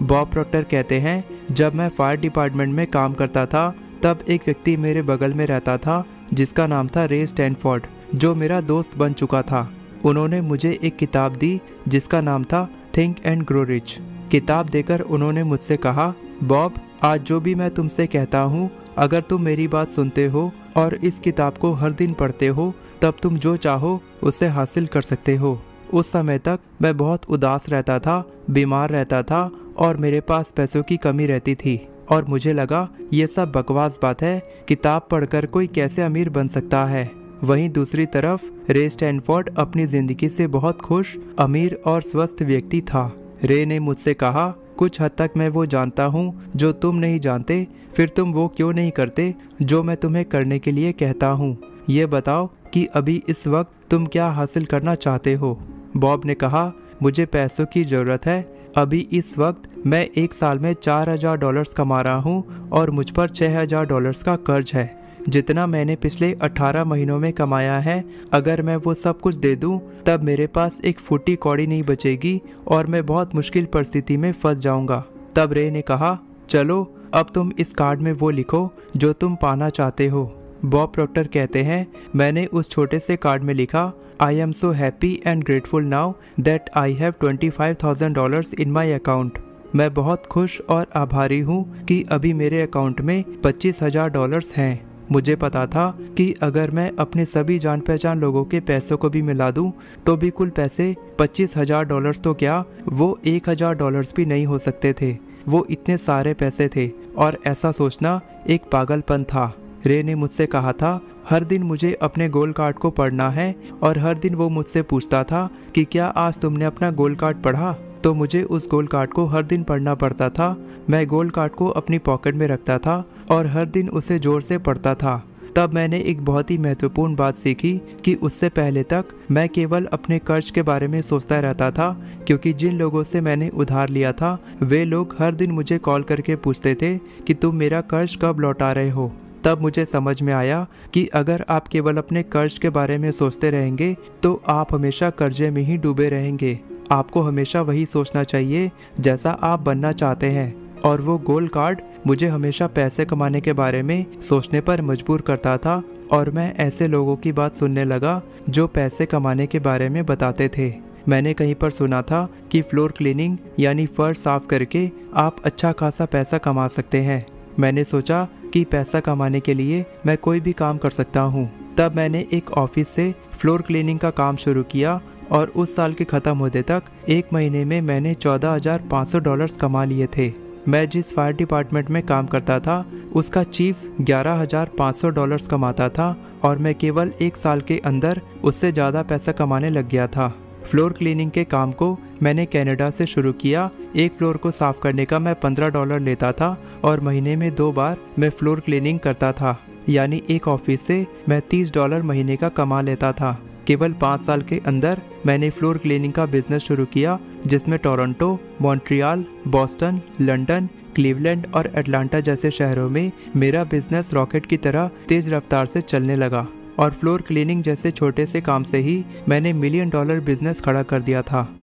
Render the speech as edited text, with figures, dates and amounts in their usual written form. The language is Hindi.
बॉब प्रॉक्टर कहते हैं, जब मैं फायर डिपार्टमेंट में काम करता था तब एक व्यक्ति मेरे बगल में रहता था जिसका नाम था रे स्टैनफोर्ड, जो मेरा दोस्त बन चुका था। उन्होंने मुझे एक किताब दी जिसका नाम था थिंक एंड ग्रो रिच। किताब देकर उन्होंने मुझसे कहा, बॉब, आज जो भी मैं तुमसे कहता हूँ, अगर तुम मेरी बात सुनते हो और इस किताब को हर दिन पढ़ते हो तब तुम जो चाहो उसे हासिल कर सकते हो। उस समय तक मैं बहुत उदास रहता था, बीमार रहता था और मेरे पास पैसों की कमी रहती थी और मुझे लगा ये सब बकवास बात है, किताब पढ़कर कोई कैसे अमीर बन सकता है। वहीं दूसरी तरफ रे स्टैनफोर्ड अपनी जिंदगी से बहुत खुश, अमीर और स्वस्थ व्यक्ति था। रे ने मुझसे कहा, कुछ हद तक मैं वो जानता हूँ जो तुम नहीं जानते, फिर तुम वो क्यों नहीं करते जो मैं तुम्हें करने के लिए कहता हूँ। ये बताओ कि अभी इस वक्त तुम क्या हासिल करना चाहते हो। बॉब ने कहा, मुझे पैसों की ज़रूरत है। अभी इस वक्त मैं एक साल में $4000 कमा रहा हूँ और मुझ पर $6000 का कर्ज है। जितना मैंने पिछले 18 महीनों में कमाया है, अगर मैं वो सब कुछ दे दूँ तब मेरे पास एक फुट्टी कौड़ी नहीं बचेगी और मैं बहुत मुश्किल परिस्थिति में फंस जाऊँगा। तब रे ने कहा, चलो अब तुम इस कार्ड में वो लिखो जो तुम पाना चाहते हो। बॉब प्रॉक्टर कहते हैं, मैंने उस छोटे से कार्ड में लिखा, I am so happy and grateful now that I have $25,000 in my account. मैं बहुत खुश और आभारी हूँ कि अभी मेरे अकाउंट में $25,000 हैं। मुझे पता था कि अगर मैं अपने सभी जान पहचान लोगों के पैसों को भी मिला दूं तो भी कुल पैसे $25,000 तो क्या, वो $1,000 भी नहीं हो सकते थे। वो इतने सारे पैसे थे और ऐसा सोचना एक पागलपन था। रे ने मुझसे कहा था, हर दिन मुझे अपने गोल कार्ड को पढ़ना है और हर दिन वो मुझसे पूछता था कि क्या आज तुमने अपना गोल कार्ड पढ़ा। तो मुझे उस गोल कार्ड को हर दिन पढ़ना पड़ता था। मैं गोल कार्ड को अपनी पॉकेट में रखता था और हर दिन उसे जोर से पढ़ता था। तब मैंने एक बहुत ही महत्वपूर्ण बात सीखी कि उससे पहले तक मैं केवल अपने कर्ज के बारे में सोचता रहता था, क्योंकि जिन लोगों से मैंने उधार लिया था वे लोग हर दिन मुझे कॉल करके पूछते थे कि तुम मेरा कर्ज कब लौटा रहे हो। तब मुझे समझ में आया कि अगर आप केवल अपने कर्ज के बारे में सोचते रहेंगे तो आप हमेशा कर्जे में ही डूबे रहेंगे। आपको हमेशा वही सोचना चाहिए जैसा आप बनना चाहते हैं। और वो गोल कार्ड मुझे हमेशा पैसे कमाने के बारे में सोचने पर मजबूर करता था और मैं ऐसे लोगों की बात सुनने लगा जो पैसे कमाने के बारे में बताते थे। मैंने कहीं पर सुना था कि फ्लोर क्लीनिंग यानी फर्श साफ करके आप अच्छा खासा पैसा कमा सकते हैं। मैंने सोचा कि पैसा कमाने के लिए मैं कोई भी काम कर सकता हूँ। तब मैंने एक ऑफिस से फ्लोर क्लीनिंग का काम शुरू किया और उस साल के ख़त्म होने तक एक महीने में मैंने $14,500 कमा लिए थे। मैं जिस फायर डिपार्टमेंट में काम करता था उसका चीफ $11,500 कमाता था और मैं केवल एक साल के अंदर उससे ज़्यादा पैसा कमाने लग गया था। फ्लोर क्लीनिंग के काम को मैंने कनाडा से शुरू किया। एक फ्लोर को साफ करने का मैं $15 लेता था और महीने में 2 बार मैं फ्लोर क्लीनिंग करता था, यानी एक ऑफिस से मैं $30 महीने का कमा लेता था। केवल 5 साल के अंदर मैंने फ्लोर क्लीनिंग का बिजनेस शुरू किया, जिसमें Toronto, Montreal, Boston, London, Cleveland और अटलांटा जैसे शहरों में मेरा बिजनेस रॉकेट की तरह तेज रफ्तार से चलने लगा। और फ्लोर क्लीनिंग जैसे छोटे से काम से ही मैंने $1 मिलियन बिजनेस खड़ा कर दिया था।